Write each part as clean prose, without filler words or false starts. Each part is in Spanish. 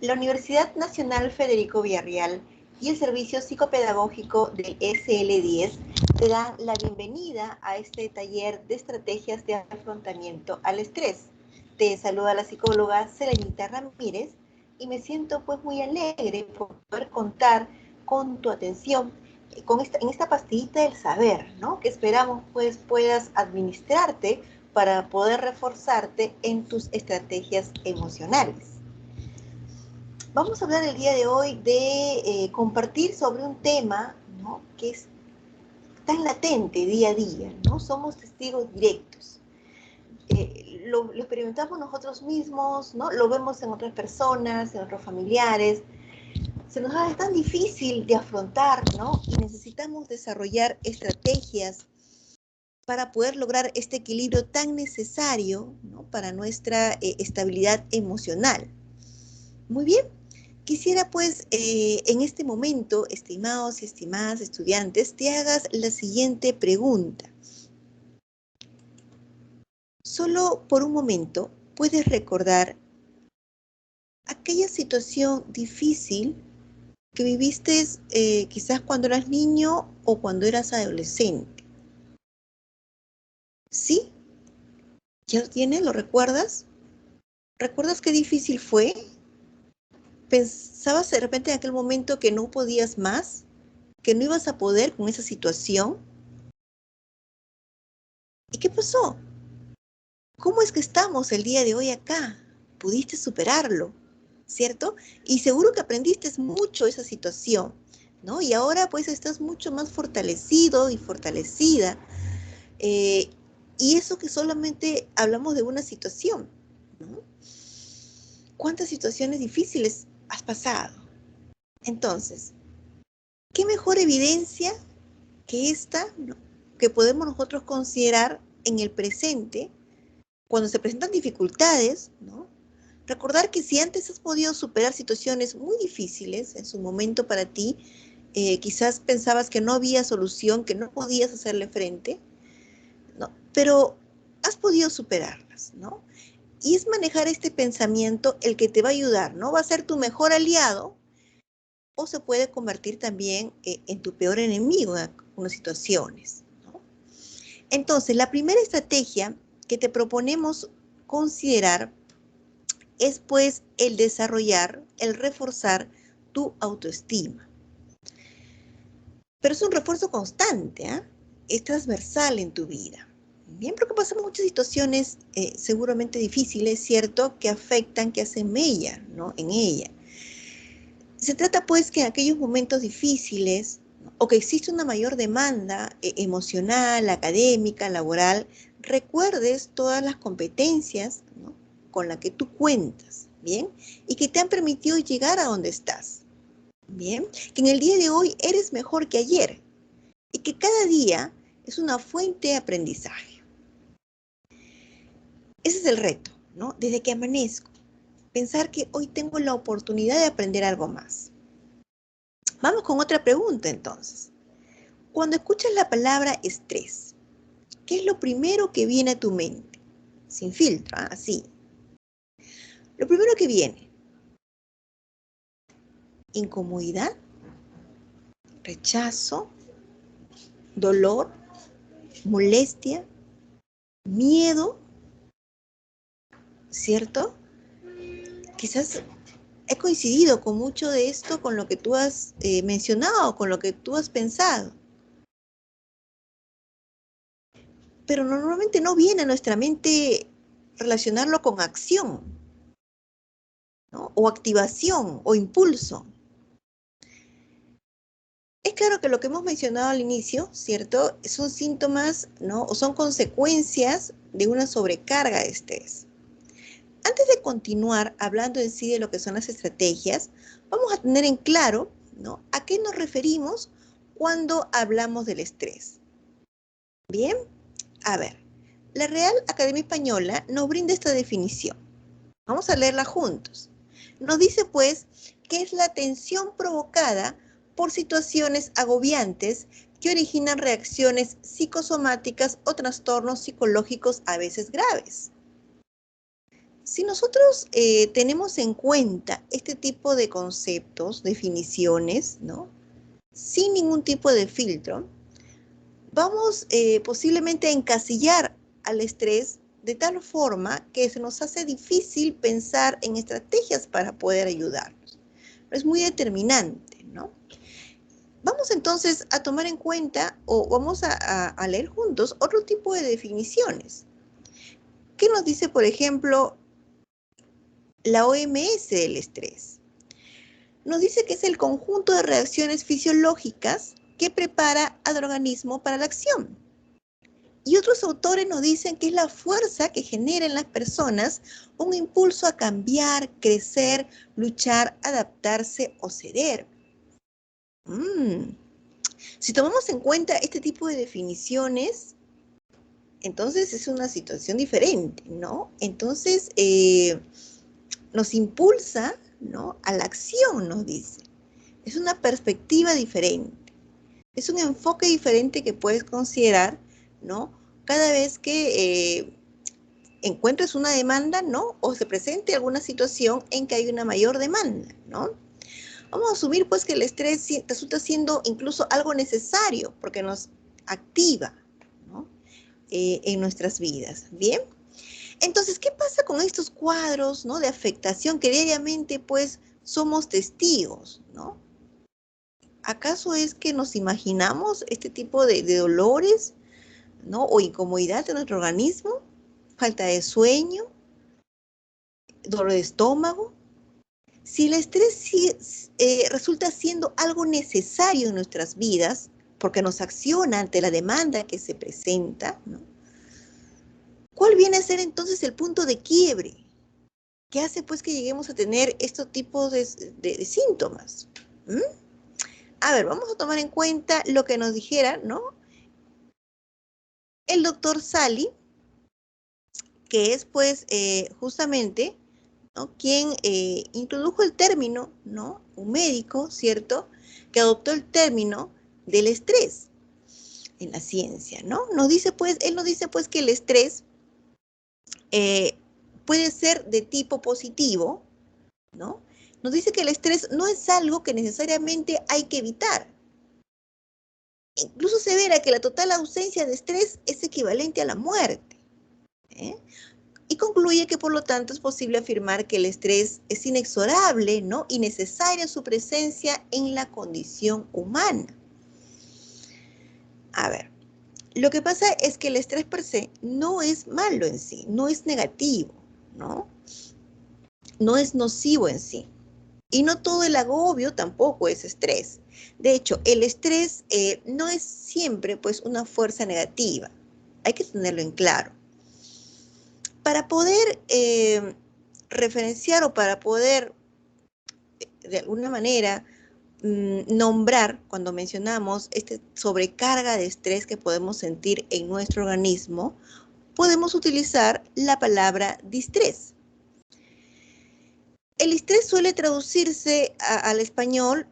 La Universidad Nacional Federico Villarreal y el Servicio Psicopedagógico del SL10 te dan la bienvenida a este taller de estrategias de afrontamiento al estrés. Te saluda la psicóloga Selenita Ramírez y me siento pues muy alegre por poder contar con tu atención en esta pastillita del saber, ¿no? Que esperamos pues puedas administrarte para poder reforzarte en tus estrategias emocionales. Vamos a hablar el día de hoy de compartir sobre un tema, ¿no?, que es tan latente día a día, ¿no? Somos testigos directos. Lo experimentamos nosotros mismos, ¿no? Lo vemos en otras personas, en otros familiares. Se nos hace tan difícil de afrontar, ¿no? Y necesitamos desarrollar estrategias para poder lograr este equilibrio tan necesario, ¿no?, para nuestra estabilidad emocional. Muy bien. Quisiera pues en este momento, estimados y estimadas estudiantes, te hagas la siguiente pregunta. Solo por un momento puedes recordar aquella situación difícil que viviste quizás cuando eras niño o cuando eras adolescente. ¿Sí? ¿Ya lo tienes? ¿Lo recuerdas? ¿Recuerdas qué difícil fue? ¿Pensabas de repente en aquel momento que no podías más? ¿Que no ibas a poder con esa situación? ¿Y qué pasó? ¿Cómo es que estamos el día de hoy acá? ¿Pudiste superarlo? ¿Cierto? Y seguro que aprendiste mucho esa situación, ¿no? Y ahora pues estás mucho más fortalecido y fortalecida. Y eso que solamente hablamos de una situación, ¿no? ¿Cuántas situaciones difíciles has pasado? Entonces, ¿qué mejor evidencia que esta, ¿no?, que podemos nosotros considerar en el presente cuando se presentan dificultades, ¿no? Recordar que si antes has podido superar situaciones muy difíciles en su momento para ti, quizás pensabas que no había solución, que no podías hacerle frente, ¿no? Pero has podido superarlas, ¿no? Y es manejar este pensamiento el que te va a ayudar, ¿no? Va a ser tu mejor aliado o se puede convertir también en tu peor enemigo en algunas situaciones, ¿no? Entonces, la primera estrategia que te proponemos considerar es pues el desarrollar, el reforzar tu autoestima. Pero es un refuerzo constante, ¿eh? Es transversal en tu vida. Bien, porque pasamos muchas situaciones seguramente difíciles, ¿cierto?, que afectan, que hacen mella, ¿no?, en ella. Se trata pues que en aquellos momentos difíciles, ¿no?, o que existe una mayor demanda emocional, académica, laboral, recuerdes todas las competencias, ¿no?, con las que tú cuentas, ¿bien? Y que te han permitido llegar a donde estás, ¿bien? Que en el día de hoy eres mejor que ayer y que cada día es una fuente de aprendizaje. Ese es el reto, ¿no? Desde que amanezco, pensar que hoy tengo la oportunidad de aprender algo más. Vamos con otra pregunta entonces. Cuando escuchas la palabra estrés, ¿qué es lo primero que viene a tu mente? Sin filtro, ¿eh? Así. Lo primero que viene, incomodidad, rechazo, dolor, molestia, miedo, ¿cierto? Quizás he coincidido con mucho de esto, con lo que tú has mencionado, con lo que tú has pensado. Pero normalmente no viene a nuestra mente relacionarlo con acción, ¿no?, o activación o impulso. Es claro que lo que hemos mencionado al inicio, ¿cierto?, son síntomas, ¿no?, o son consecuencias de una sobrecarga de estrés. Antes de continuar hablando en sí de lo que son las estrategias, vamos a tener en claro, ¿no?, a qué nos referimos cuando hablamos del estrés. Bien, a ver, la Real Academia Española nos brinda esta definición. Vamos a leerla juntos. Nos dice pues que es la tensión provocada por situaciones agobiantes que originan reacciones psicosomáticas o trastornos psicológicos a veces graves. Si nosotros tenemos en cuenta este tipo de conceptos, definiciones, ¿no? Sin ningún tipo de filtro, vamos posiblemente a encasillar al estrés de tal forma que se nos hace difícil pensar en estrategias para poder ayudarnos. Es muy determinante, ¿no? Vamos entonces a tomar en cuenta o vamos a leer juntos otro tipo de definiciones. ¿Qué nos dice, por ejemplo, la OMS del estrés? Nos dice que es el conjunto de reacciones fisiológicas que prepara al organismo para la acción. Y otros autores nos dicen que es la fuerza que genera en las personas un impulso a cambiar, crecer, luchar, adaptarse o ceder. Si tomamos en cuenta este tipo de definiciones, entonces es una situación diferente, ¿no? Entonces nos impulsa, ¿no?, a la acción, nos dice. Es una perspectiva diferente. Es un enfoque diferente que puedes considerar, ¿no?, cada vez que encuentres una demanda, ¿no?, o se presente alguna situación en que hay una mayor demanda, ¿no? Vamos a asumir pues que el estrés resulta siendo incluso algo necesario porque nos activa, ¿no?, en nuestras vidas. Bien, entonces, ¿qué pasa con estos cuadros, ¿no?, de afectación que diariamente pues somos testigos, ¿no? ¿Acaso es que nos imaginamos este tipo de dolores, ¿no?, o incomodidad en nuestro organismo? Falta de sueño, dolor de estómago. Si el estrés resulta siendo algo necesario en nuestras vidas, porque nos acciona ante la demanda que se presenta, ¿no?, ¿cuál viene a ser entonces el punto de quiebre que hace pues que lleguemos a tener estos tipos de síntomas? A ver, vamos a tomar en cuenta lo que nos dijera, ¿no?, el doctor Sally, que es pues justamente, ¿no?, quien introdujo el término, ¿no?, un médico, ¿cierto?, que adoptó el término del estrés en la ciencia, ¿no? Él nos dice pues que el estrés puede ser de tipo positivo, ¿no? Nos dice que el estrés no es algo que necesariamente hay que evitar. Incluso se verá que la total ausencia de estrés es equivalente a la muerte, ¿eh? Y concluye que por lo tanto es posible afirmar que el estrés es inexorable, ¿no?, y necesaria su presencia en la condición humana. A ver, lo que pasa es que el estrés per se no es malo en sí, no es negativo, ¿no? No es nocivo en sí. Y no todo el agobio tampoco es estrés. De hecho, el estrés no es siempre pues una fuerza negativa. Hay que tenerlo en claro. Para poder referenciar o para poder de alguna manera nombrar cuando mencionamos esta sobrecarga de estrés que podemos sentir en nuestro organismo, podemos utilizar la palabra distrés. El estrés suele traducirse al español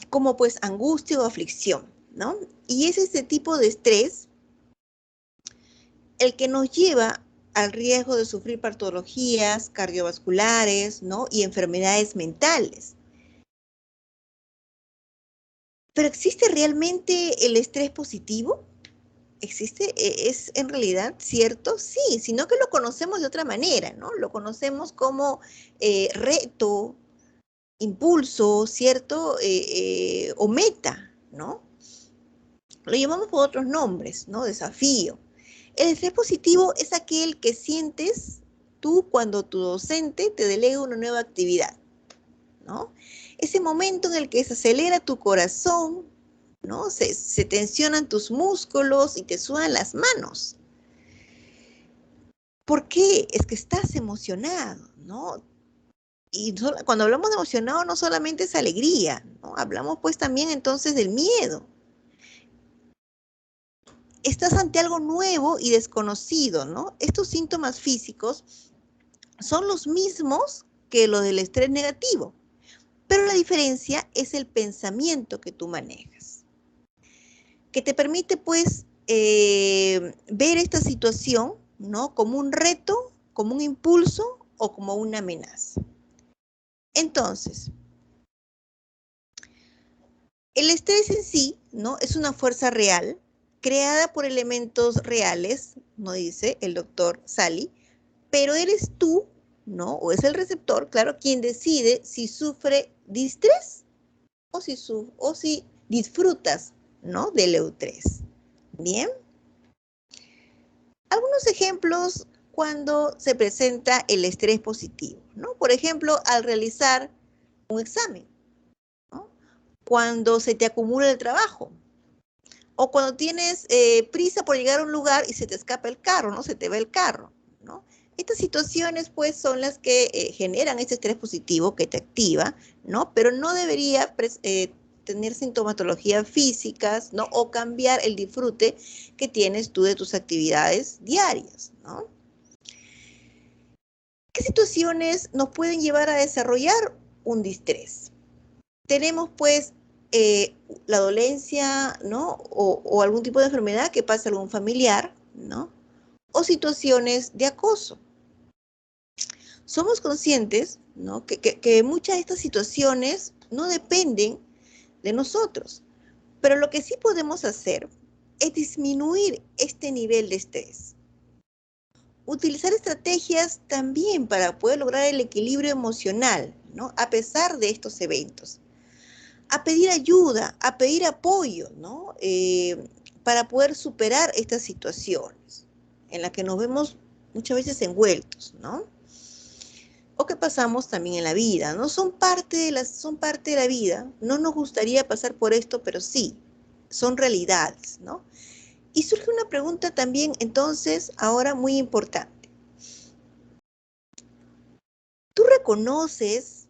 como pues angustia o aflicción, ¿no? Y es ese tipo de estrés el que nos lleva al riesgo de sufrir patologías cardiovasculares, ¿no?, y enfermedades mentales. ¿Pero existe realmente el estrés positivo? ¿Existe? ¿Es en realidad cierto? Sí, sino que lo conocemos de otra manera, ¿no? Lo conocemos como reto, impulso, ¿cierto? O meta, ¿no? Lo llamamos por otros nombres, ¿no? Desafío. El estrés positivo es aquel que sientes tú cuando tu docente te delega una nueva actividad, ¿no? Ese momento en el que se acelera tu corazón, ¿no? Se tensionan tus músculos y te sudan las manos. ¿Por qué? Es que estás emocionado, ¿no? Y cuando hablamos de emocionado no solamente es alegría, ¿no? Hablamos pues también entonces del miedo. Estás ante algo nuevo y desconocido, ¿no? Estos síntomas físicos son los mismos que los del estrés negativo, pero la diferencia es el pensamiento que tú manejas, que te permite pues ver esta situación, ¿no?, como un reto, como un impulso o como una amenaza. Entonces, el estrés en sí, ¿no? Es una fuerza real, creada por elementos reales, no dice el doctor Sally, pero eres tú, ¿no? O es el receptor, claro, quien decide si sufre distrés o si disfrutas, ¿no? Del eustrés. Bien. Algunos ejemplos cuando se presenta el estrés positivo, ¿no? Por ejemplo, al realizar un examen, ¿no? Cuando se te acumula el trabajo, o cuando tienes prisa por llegar a un lugar y se te escapa el carro, ¿no? Se te va el carro, ¿no? Estas situaciones, pues, son las que generan este estrés positivo que te activa, ¿no? Pero no debería tener sintomatologías físicas, ¿no? O cambiar el disfrute que tienes tú de tus actividades diarias, ¿no? ¿Qué situaciones nos pueden llevar a desarrollar un distrés? Tenemos, pues, la dolencia, ¿no? O algún tipo de enfermedad que pasa a algún familiar, ¿no? O situaciones de acoso. Somos conscientes, ¿no? Que muchas de estas situaciones no dependen de nosotros, pero lo que sí podemos hacer es disminuir este nivel de estrés. Utilizar estrategias también para poder lograr el equilibrio emocional, ¿no? A pesar de estos eventos. A pedir ayuda, a pedir apoyo, ¿no? Para poder superar estas situaciones en las que nos vemos muchas veces envueltos, ¿no? O que pasamos también en la vida, ¿no? Son parte de la vida. No nos gustaría pasar por esto, pero sí, son realidades, ¿no? Y surge una pregunta también, entonces, ahora muy importante. ¿Tú reconoces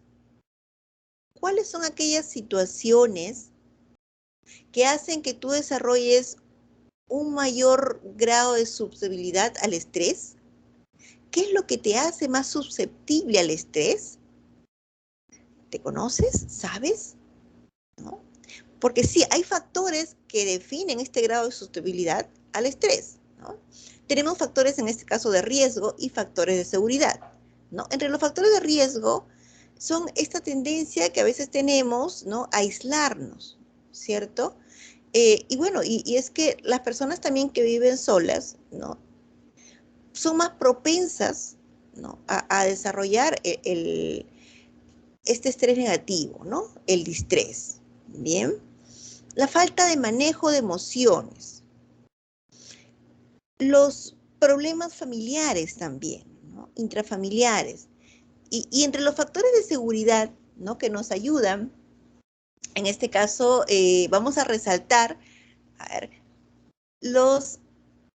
cuáles son aquellas situaciones que hacen que tú desarrolles un mayor grado de susceptibilidad al estrés? ¿Qué es lo que te hace más susceptible al estrés? ¿Te conoces? ¿Sabes? ¿No? Porque sí, hay factores que definen este grado de susceptibilidad al estrés, ¿no? Tenemos factores en este caso de riesgo y factores de seguridad, ¿no? Entre los factores de riesgo son esta tendencia que a veces tenemos, ¿no? A aislarnos, ¿cierto? Y bueno, y es que las personas también que viven solas, ¿no? Son más propensas, ¿no? A desarrollar este estrés negativo, ¿no? El distrés, ¿bien? La falta de manejo de emociones, los problemas familiares también, ¿no? Intrafamiliares. Y entre los factores de seguridad, ¿no? Que nos ayudan, en este caso vamos a resaltar, a ver, los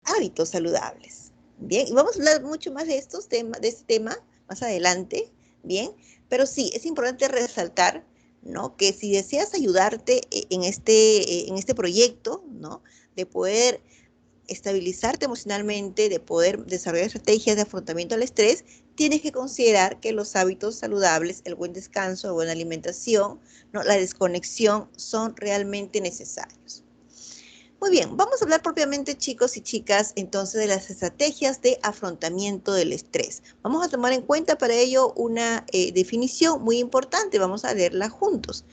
hábitos saludables. Bien, y vamos a hablar mucho más de de este tema más adelante, bien, pero sí, es importante resaltar, ¿no? Que si deseas ayudarte en este proyecto, ¿no? De poder estabilizarte emocionalmente, de poder desarrollar estrategias de afrontamiento al estrés, tienes que considerar que los hábitos saludables, el buen descanso, la buena alimentación, ¿no? La desconexión son realmente necesarios. Muy bien, vamos a hablar propiamente, chicos y chicas, entonces de las estrategias de afrontamiento del estrés. Vamos a tomar en cuenta para ello una definición muy importante, vamos a leerla juntos.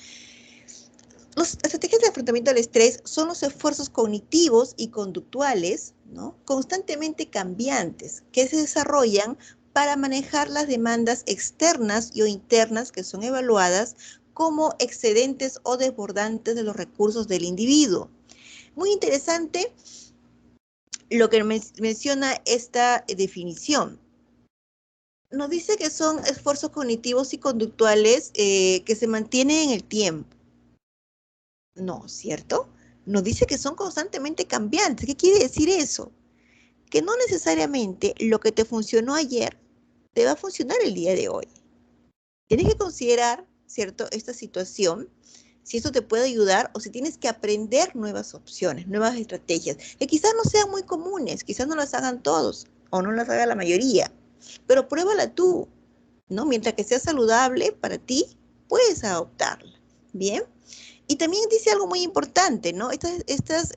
Las estrategias de afrontamiento del estrés son los esfuerzos cognitivos y conductuales, ¿no? Constantemente cambiantes que se desarrollan para manejar las demandas externas y o internas que son evaluadas como excedentes o desbordantes de los recursos del individuo. Muy interesante lo que menciona esta definición. Nos dice que son esfuerzos cognitivos y conductuales que se mantienen en el tiempo. No, ¿cierto? Nos dice que son constantemente cambiantes. ¿Qué quiere decir eso? Que no necesariamente lo que te funcionó ayer te va a funcionar el día de hoy. Tienes que considerar, ¿cierto?, esta situación, si esto te puede ayudar o si tienes que aprender nuevas opciones, nuevas estrategias, que quizás no sean muy comunes, quizás no las hagan todos o no las haga la mayoría, pero pruébala tú, ¿no? Mientras que sea saludable para ti, puedes adoptarla, ¿bien? Y también dice algo muy importante, ¿no? Estas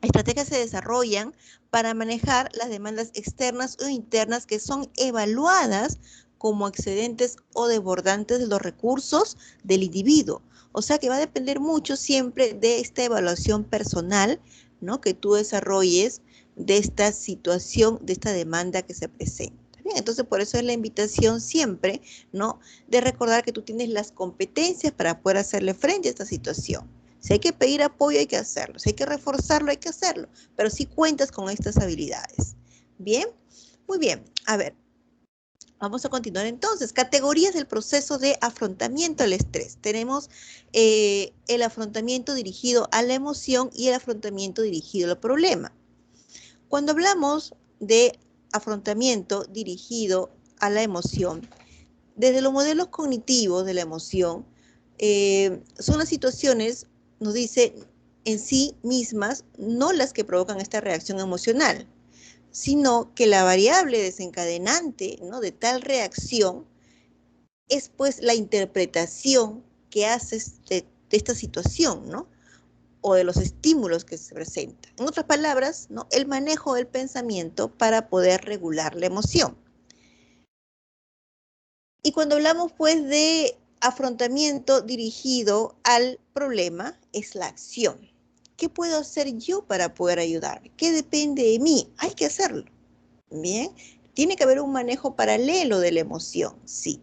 Estrategias se desarrollan para manejar las demandas externas o internas que son evaluadas como excedentes o desbordantes de los recursos del individuo. O sea que va a depender mucho siempre de esta evaluación personal, ¿no?, que tú desarrolles de esta situación, de esta demanda que se presenta. Bien, entonces por eso es la invitación siempre, ¿no?, de recordar que tú tienes las competencias para poder hacerle frente a esta situación. Si hay que pedir apoyo, hay que hacerlo. Si hay que reforzarlo, hay que hacerlo. Pero sí cuentas con estas habilidades. Bien, muy bien. A ver, vamos a continuar entonces. Categorías del proceso de afrontamiento al estrés. Tenemos el afrontamiento dirigido a la emoción y el afrontamiento dirigido al problema. Cuando hablamos de afrontamiento dirigido a la emoción, desde los modelos cognitivos de la emoción, son las situaciones, nos dice, en sí mismas, no las que provocan esta reacción emocional, sino que la variable desencadenante, ¿no?, de tal reacción es pues la interpretación que haces de esta situación, ¿no?, o de los estímulos que se presentan. En otras palabras, ¿no?, el manejo del pensamiento para poder regular la emoción. Y cuando hablamos pues de afrontamiento dirigido al problema, es la acción. ¿Qué puedo hacer yo para poder ayudarme? ¿Qué depende de mí? Hay que hacerlo. Bien, tiene que haber un manejo paralelo de la emoción, sí,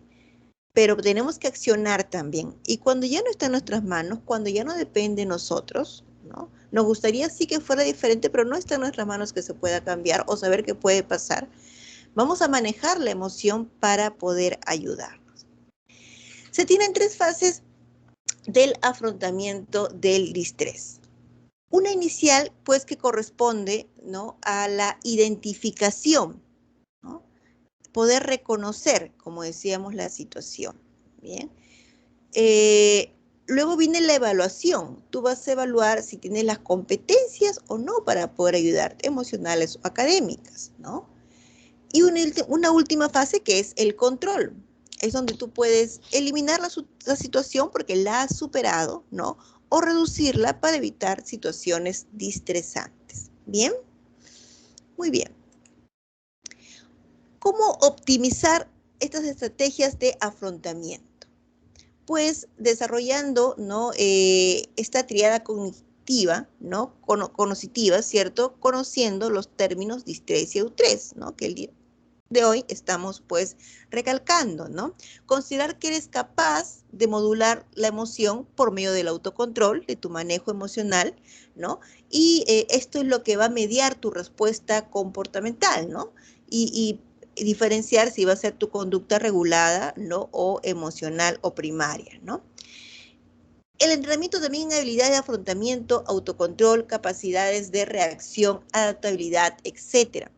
pero tenemos que accionar también. Y cuando ya no está en nuestras manos, cuando ya no depende de nosotros, ¿no?, nos gustaría sí que fuera diferente, pero no está en nuestras manos que se pueda cambiar o saber qué puede pasar. Vamos a manejar la emoción para poder ayudar. Se tienen tres fases del afrontamiento del distrés. Una inicial, pues, que corresponde, ¿no?, a la identificación, ¿no?, poder reconocer, como decíamos, la situación. Bien. Luego viene la evaluación. Tú vas a evaluar si tienes las competencias o no para poder ayudarte, emocionales o académicas, ¿no? Y una última fase que es el control. Es donde tú puedes eliminar la situación porque la has superado, ¿no?, o reducirla para evitar situaciones distresantes. ¿Bien? Muy bien. ¿Cómo optimizar estas estrategias de afrontamiento? Pues desarrollando, ¿no?, esta triada cognitiva, ¿no?, conocitiva, ¿cierto?, conociendo los términos distrés y eustrés, ¿no?, que el día de hoy estamos pues recalcando, ¿no? Considerar que eres capaz de modular la emoción por medio del autocontrol, de tu manejo emocional, ¿no? Y esto es lo que va a mediar tu respuesta comportamental, ¿no? Y diferenciar si va a ser tu conducta regulada, ¿no?, o emocional o primaria, ¿no? El entrenamiento también en habilidades de afrontamiento, autocontrol, capacidades de reacción, adaptabilidad, etcétera.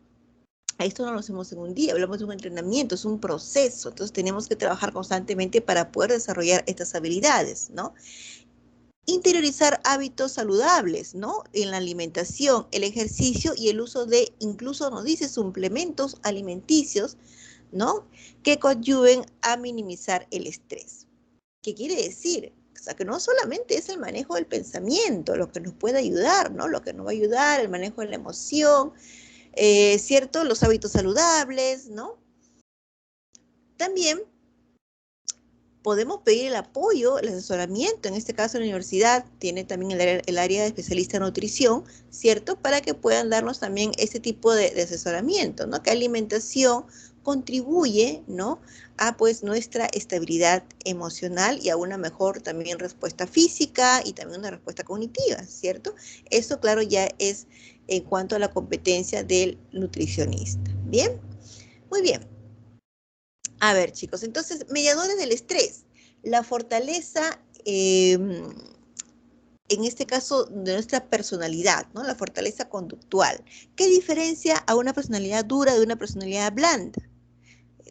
Esto no lo hacemos en un día, hablamos de un entrenamiento, es un proceso, entonces tenemos que trabajar constantemente para poder desarrollar estas habilidades, ¿no? Interiorizar hábitos saludables, ¿no?, en la alimentación, el ejercicio y el uso de, incluso nos dice, suplementos alimenticios, ¿no?, que coadyuven a minimizar el estrés. ¿Qué quiere decir? O sea, que no solamente es el manejo del pensamiento lo que nos puede ayudar, ¿no?, lo que nos va a ayudar, el manejo de la emoción, ¿cierto?, los hábitos saludables, ¿no? También podemos pedir el apoyo, el asesoramiento, en este caso la universidad tiene también el área de especialista en nutrición, ¿cierto?, para que puedan darnos también este tipo de asesoramiento, ¿no?, que alimentación contribuye, ¿no?, a pues nuestra estabilidad emocional y a una mejor también respuesta física y también una respuesta cognitiva, ¿cierto? Eso, claro, ya es en cuanto a la competencia del nutricionista. ¿Bien? Muy bien. A ver, chicos, entonces, mediadores del estrés. La fortaleza, en este caso, de nuestra personalidad, ¿no? La fortaleza conductual. ¿Qué diferencia a una personalidad dura de una personalidad blanda?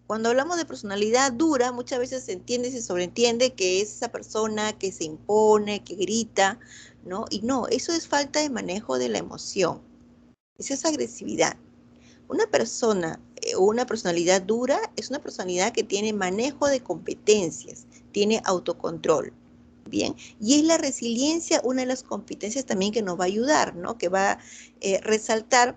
Cuando hablamos de personalidad dura, muchas veces se entiende y se sobreentiende que es esa persona que se impone, que grita, ¿no? Y no, eso es falta de manejo de la emoción. Eso es agresividad. Una persona o una personalidad dura es una personalidad que tiene manejo de competencias, tiene autocontrol. Bien, y es la resiliencia una de las competencias también que nos va a ayudar, ¿no? Que va a resaltar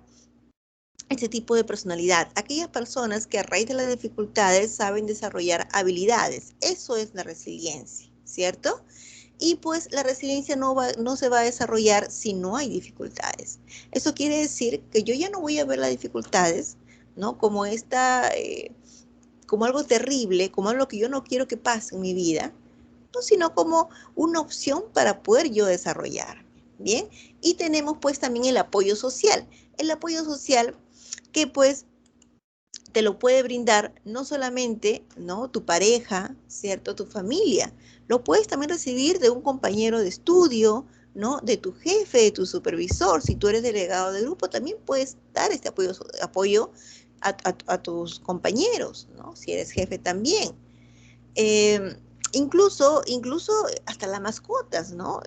este tipo de personalidad. Aquellas personas que a raíz de las dificultades saben desarrollar habilidades. Eso es la resiliencia, ¿cierto? Y pues la resiliencia no se va a desarrollar si no hay dificultades. Eso quiere decir que yo ya no voy a ver las dificultades, ¿no? Como algo terrible, como algo que yo no quiero que pase en mi vida, no, sino como una opción para poder yo desarrollar. Bien, y tenemos pues también el apoyo social. El apoyo social que pues te lo puede brindar no solamente, ¿no?, tu pareja, ¿cierto?, tu familia, lo puedes también recibir de un compañero de estudio, ¿no?, de tu jefe, de tu supervisor. Si tú eres delegado de grupo, también puedes dar este apoyo a tus compañeros, ¿no?, si eres jefe también. Eh, incluso hasta las mascotas, ¿no?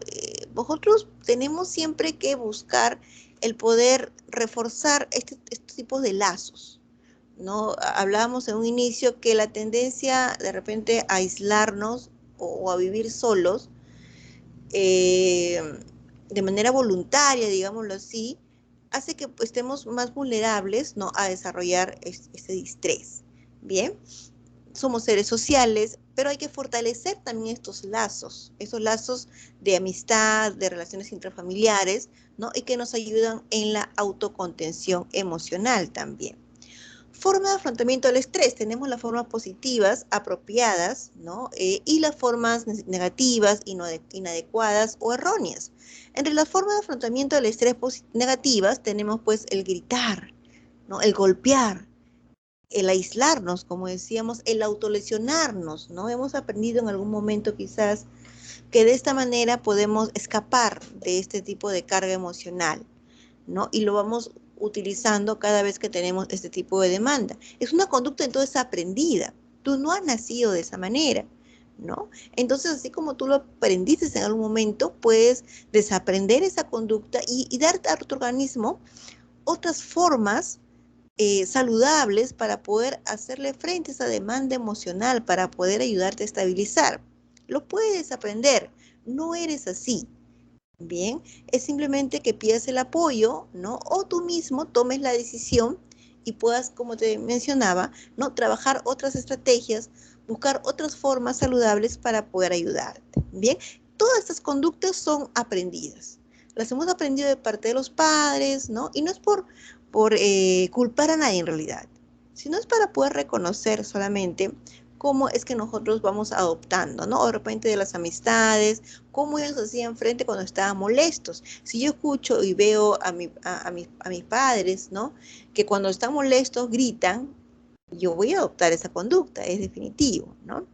Nosotros tenemos siempre que buscar el poder reforzar estos tipos de lazos, ¿no? Hablábamos en un inicio que la tendencia de repente a aislarnos o a vivir solos eh, de manera voluntaria, digámoslo así, hace que pues, estemos más vulnerables, ¿no?, a desarrollar este distrés. Bien, somos seres sociales, pero hay que fortalecer también estos lazos de amistad, de relaciones intrafamiliares, ¿no? Y que nos ayudan en la autocontención emocional también. Forma de afrontamiento al estrés. Tenemos las formas positivas, apropiadas, ¿no? Y las formas negativas, inadecuadas o erróneas. Entre las formas de afrontamiento al estrés negativas tenemos pues el gritar, ¿no?, el golpear, el aislarnos, como decíamos, el autolesionarnos, ¿no? Hemos aprendido en algún momento quizás que de esta manera podemos escapar de este tipo de carga emocional, ¿no? Y lo vamos utilizando cada vez que tenemos este tipo de demanda. Es una conducta entonces aprendida. Tú no has nacido de esa manera, ¿no? Entonces, así como tú lo aprendiste en algún momento, puedes desaprender esa conducta y dar a tu organismo otras formas saludables para poder hacerle frente a esa demanda emocional, para poder ayudarte a estabilizar. Lo puedes aprender, no eres así. Bien, es simplemente que pidas el apoyo, ¿no? O tú mismo tomes la decisión y puedas, como te mencionaba, ¿no?, trabajar otras estrategias, buscar otras formas saludables para poder ayudarte. Bien, todas estas conductas son aprendidas. Las hemos aprendido de parte de los padres, ¿no? Y no es por culpar a nadie en realidad, sino es para poder reconocer solamente cómo es que nosotros vamos adoptando, ¿no? O de repente de las amistades, cómo ellos hacían frente cuando estaban molestos. Si yo escucho y veo a mis padres, ¿no?, que cuando están molestos gritan, yo voy a adoptar esa conducta, es definitivo, ¿no?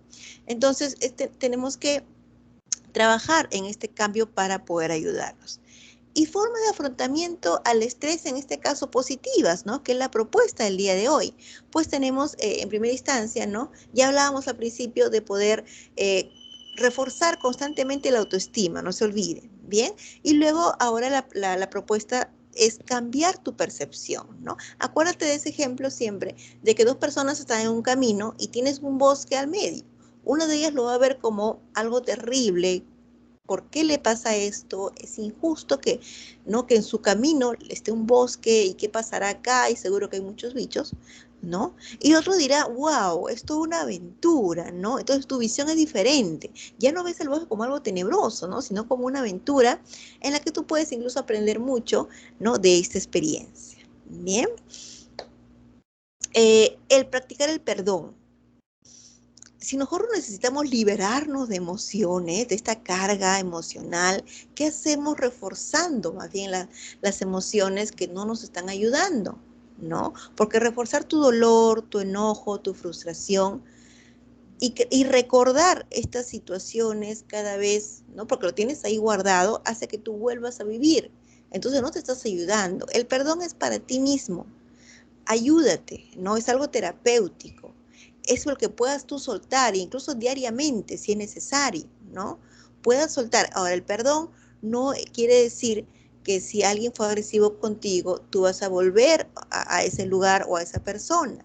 Entonces, tenemos que trabajar en este cambio para poder ayudarlos. Y formas de afrontamiento al estrés, en este caso positivas, ¿no?, que es la propuesta del día de hoy. Pues tenemos en primera instancia, ¿no?, ya hablábamos al principio de poder reforzar constantemente la autoestima, no se olviden, ¿bien? Y luego ahora la propuesta es cambiar tu percepción, ¿no? Acuérdate de ese ejemplo siempre, de que dos personas están en un camino y tienes un bosque al medio. Una de ellas lo va a ver como algo terrible. ¿Por qué le pasa esto? Es injusto que, ¿no?, que en su camino esté un bosque y qué pasará acá y seguro que hay muchos bichos, ¿no? Y otro dirá, wow, esto es una aventura, ¿no? Entonces tu visión es diferente. Ya no ves el bosque como algo tenebroso, ¿no?, sino como una aventura en la que tú puedes incluso aprender mucho, ¿no?, de esta experiencia. Bien. El practicar el perdón. Si nosotros necesitamos liberarnos de emociones, de esta carga emocional, ¿qué hacemos reforzando más bien las emociones que no nos están ayudando? ¿No? Porque reforzar tu dolor, tu enojo, tu frustración y recordar estas situaciones cada vez, ¿no?, porque lo tienes ahí guardado, hace que tú vuelvas a vivir. Entonces no te estás ayudando. El perdón es para ti mismo. Ayúdate, ¿no? Es algo terapéutico. Es lo que puedas tú soltar, incluso diariamente, si es necesario, ¿no? Puedas soltar. Ahora, el perdón no quiere decir que si alguien fue agresivo contigo, tú vas a volver a ese lugar o a esa persona.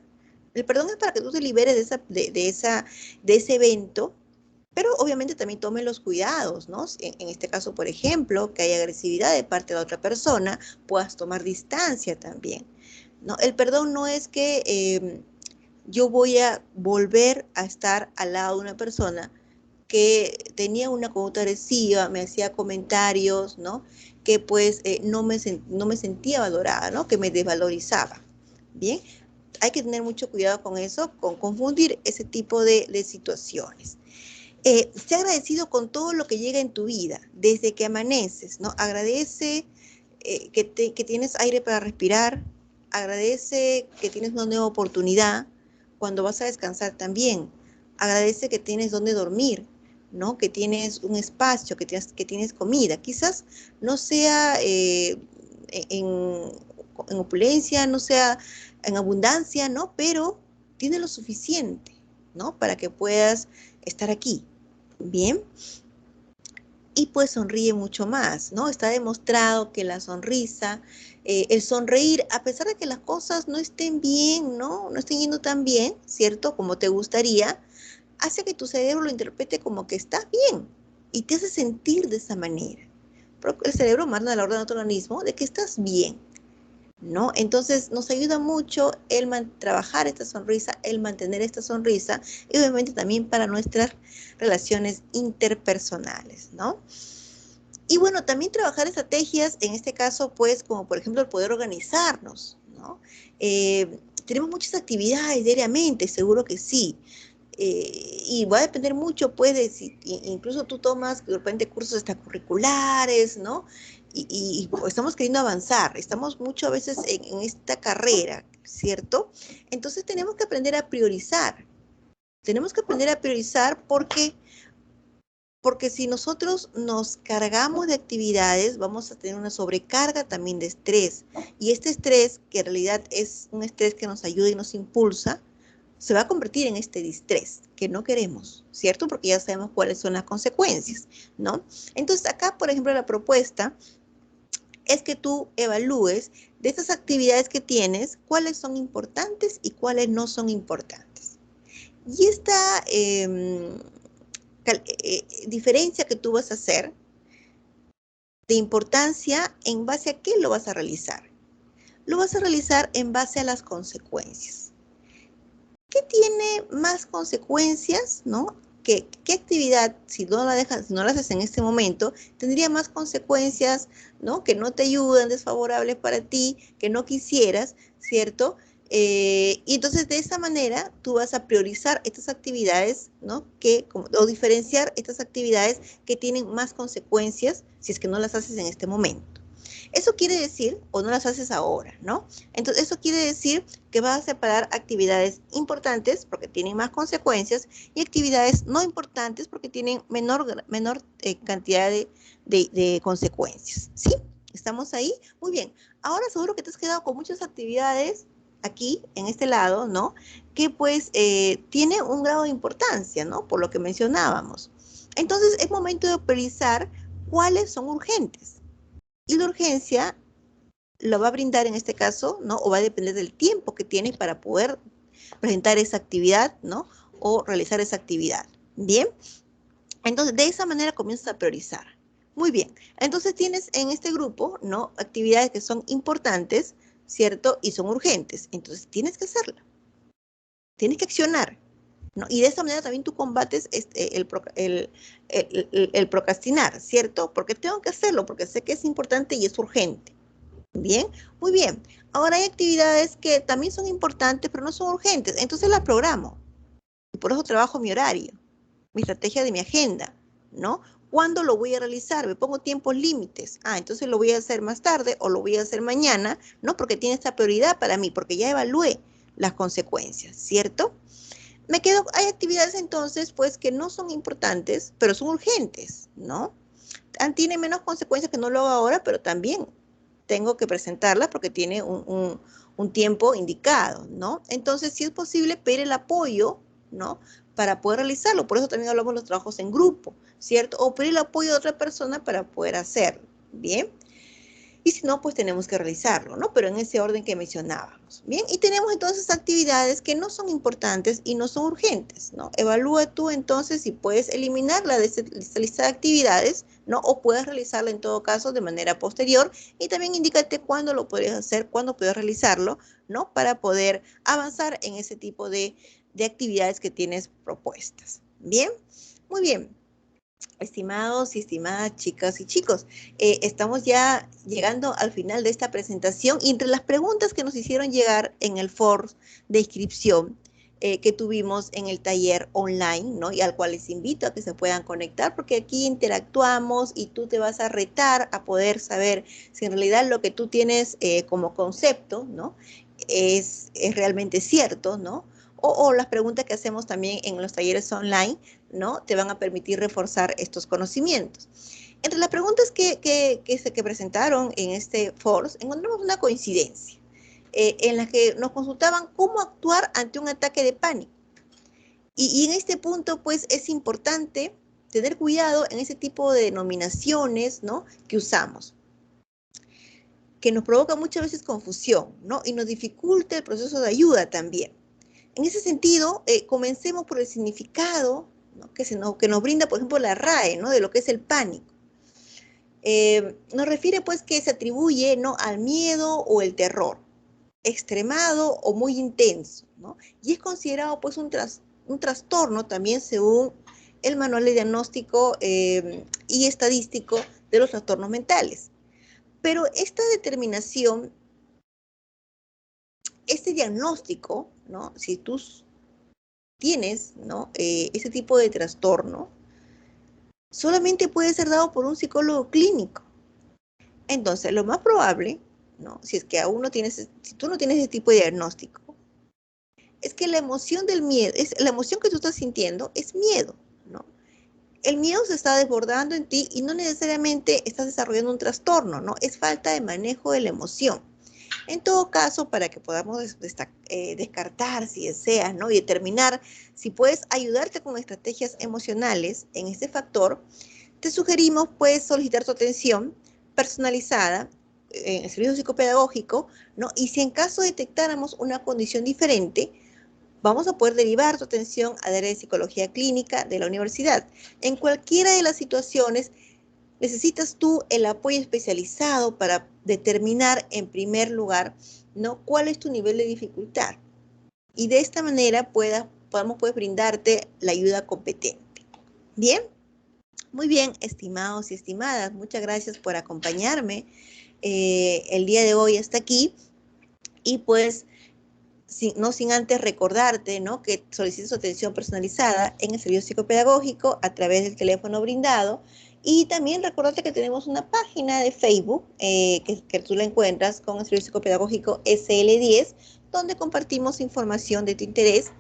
El perdón es para que tú te liberes de ese evento, Pero obviamente también tome los cuidados, ¿no? En este caso, por ejemplo, que hay agresividad de parte de la otra persona, puedas tomar distancia también, ¿no? El perdón no es que yo voy a volver a estar al lado de una persona que tenía una conducta agresiva, me hacía comentarios, ¿no? Que pues no me sentía valorada, ¿no? Que me desvalorizaba. Bien, hay que tener mucho cuidado con eso, con confundir ese tipo de situaciones. Sé agradecido con todo lo que llega en tu vida, desde que amaneces, ¿no? Agradece que tienes aire para respirar, agradece que tienes una nueva oportunidad cuando vas a descansar también, agradece que tienes donde dormir, ¿no? Que tienes un espacio, que tienes comida. Quizás no sea en, en opulencia, no sea en abundancia, ¿no? Pero tiene lo suficiente, ¿no? Para que puedas estar aquí. Bien, y pues sonríe mucho más, ¿no? Está demostrado que la sonrisa, el sonreír, a pesar de que las cosas no estén bien, ¿no? No estén yendo tan bien, ¿cierto? Como te gustaría, hace que tu cerebro lo interprete como que estás bien y te hace sentir de esa manera. El cerebro manda la orden a tu organismo de que estás bien, ¿no? Entonces nos ayuda mucho el trabajar esta sonrisa, el mantener esta sonrisa y obviamente también para nuestras relaciones interpersonales, ¿no? Y bueno, también trabajar estrategias, en este caso, pues, como por ejemplo el poder organizarnos, ¿no? Tenemos muchas actividades diariamente, seguro que sí. Y va a depender mucho, pues, de si incluso tú tomas de repente cursos extracurriculares, ¿no? Pues, estamos queriendo avanzar, estamos mucho a veces en esta carrera, ¿cierto? Entonces tenemos que aprender a priorizar. Tenemos que aprender a priorizar porque si nosotros nos cargamos de actividades, vamos a tener una sobrecarga también de estrés. Y este estrés, que en realidad es un estrés que nos ayuda y nos impulsa, se va a convertir en este distrés que no queremos, ¿cierto? Porque ya sabemos cuáles son las consecuencias, ¿no? Entonces acá, por ejemplo, la propuesta es que tú evalúes de esas actividades que tienes, cuáles son importantes y cuáles no son importantes. Y esta diferencia que tú vas a hacer de importancia, ¿en base a qué lo vas a realizar? Lo vas a realizar en base a las consecuencias. ¿Qué tiene más consecuencias, no? ¿Qué actividad, si no la dejas, si no la haces en este momento, tendría más consecuencias, ¿no? Que no te ayudan, desfavorables para ti, que no quisieras, ¿cierto? Y entonces de esa manera tú vas a priorizar estas actividades, ¿no? O diferenciar estas actividades que tienen más consecuencias si es que no las haces en este momento. Eso quiere decir, o no las haces ahora, ¿no? Entonces, eso quiere decir que vas a separar actividades importantes porque tienen más consecuencias y actividades no importantes porque tienen menor cantidad de consecuencias, ¿sí? ¿Estamos ahí? Muy bien. Ahora seguro que te has quedado con muchas actividades aquí, en este lado, ¿no? Que pues tiene un grado de importancia, ¿no? Por lo que mencionábamos. Entonces, es momento de priorizar cuáles son urgentes. Y la urgencia lo va a brindar en este caso, ¿no? O va a depender del tiempo que tienes para poder presentar esa actividad, ¿no? O realizar esa actividad. Bien, entonces de esa manera comienzas a priorizar. Muy bien, entonces tienes en este grupo, ¿no? Actividades que son importantes, ¿cierto? Y son urgentes. Entonces tienes que hacerlo. Tienes que accionar, ¿no? Y de esa manera también tú combates el procrastinar, ¿cierto? Porque tengo que hacerlo, porque sé que es importante y es urgente. Bien, muy bien. Ahora hay actividades que también son importantes, pero no son urgentes. Entonces las programo. Y por eso trabajo mi horario, mi estrategia de mi agenda, ¿no? ¿Cuándo lo voy a realizar? Me pongo tiempos límites. Ah, entonces lo voy a hacer más tarde o lo voy a hacer mañana, ¿no? Porque tiene esta prioridad para mí, porque ya evalué las consecuencias, ¿cierto? Hay actividades entonces, pues, que no son importantes, pero son urgentes, ¿no? Tiene menos consecuencias que no lo hago ahora, pero también tengo que presentarlas porque tiene un tiempo indicado, ¿no? Entonces, si es posible, pedir el apoyo, ¿no? Para poder realizarlo. Por eso también hablamos de los trabajos en grupo, ¿cierto? O pedir el apoyo de otra persona para poder hacerlo, ¿bien? y si no, pues tenemos que realizarlo, ¿no? Pero en ese orden que mencionábamos, ¿bien? Y tenemos entonces actividades que no son importantes y no son urgentes, ¿no? Evalúa tú entonces si puedes eliminarla de esta lista de actividades, ¿no? O puedes realizarla en todo caso de manera posterior y también indícate cuándo lo podrías hacer, cuándo puedes realizarlo, ¿no? Para poder avanzar en ese tipo de actividades que tienes propuestas, ¿bien? Muy bien. Estimados y estimadas chicas y chicos, estamos ya llegando al final de esta presentación y entre las preguntas que nos hicieron llegar en el foro de inscripción que tuvimos en el taller online, ¿no? Y al cual les invito a que se puedan conectar porque aquí interactuamos y tú te vas a retar a poder saber si en realidad lo que tú tienes como concepto, ¿no? Es realmente cierto, ¿no? O las preguntas que hacemos también en los talleres online, ¿no? Te van a permitir reforzar estos conocimientos. Entre las preguntas que presentaron en este foro, encontramos una coincidencia en la que nos consultaban cómo actuar ante un ataque de pánico. Y en este punto, pues, es importante tener cuidado en ese tipo de denominaciones, ¿no? Que usamos, que nos provoca muchas veces confusión, ¿no? Y nos dificulta el proceso de ayuda también. En ese sentido, comencemos por el significado, ¿no? que nos brinda, por ejemplo, la RAE, ¿no? De lo que es el pánico. Nos refiere, pues, que se atribuye, ¿no? Al miedo o el terror, extremado o muy intenso, ¿no? Y es considerado, pues, un trastorno también según el Manual de Diagnóstico y Estadístico de los Trastornos Mentales. Pero esta determinación, este diagnóstico, ¿no? Si tú tienes, ¿no? Ese tipo de trastorno, solamente puede ser dado por un psicólogo clínico. Entonces, lo más probable, ¿no? Si es que aún no tienes, si tú no tienes ese tipo de diagnóstico, es que la emoción del miedo, la emoción que tú estás sintiendo es miedo, ¿no? El miedo se está desbordando en ti y no necesariamente estás desarrollando un trastorno, ¿no? Es falta de manejo de la emoción. En todo caso, para que podamos descartar si deseas, ¿no? Y determinar si puedes ayudarte con estrategias emocionales en este factor, te sugerimos, pues, solicitar tu atención personalizada en el servicio psicopedagógico, ¿no? Y si en caso detectáramos una condición diferente, vamos a poder derivar tu atención al área de psicología clínica de la universidad. En cualquiera de las situaciones, necesitas tú el apoyo especializado para determinar en primer lugar, ¿no? Cuál es tu nivel de dificultad. Y de esta manera podamos pues, brindarte la ayuda competente. Bien, muy bien, estimados y estimadas, muchas gracias por acompañarme el día de hoy hasta aquí. Y pues, no sin antes recordarte, ¿no? Que solicites atención personalizada en el servicio psicopedagógico a través del teléfono brindado. Y también recordarte que tenemos una página de Facebook que tú la encuentras con el servicio psicopedagógico SL10, donde compartimos información de tu interés.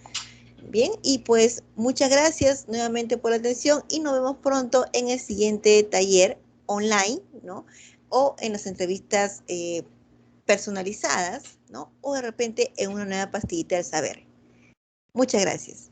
Bien, y pues muchas gracias nuevamente por la atención y nos vemos pronto en el siguiente taller online, ¿no? O en las entrevistas personalizadas, ¿no? O de repente en una nueva pastillita del saber. Muchas gracias.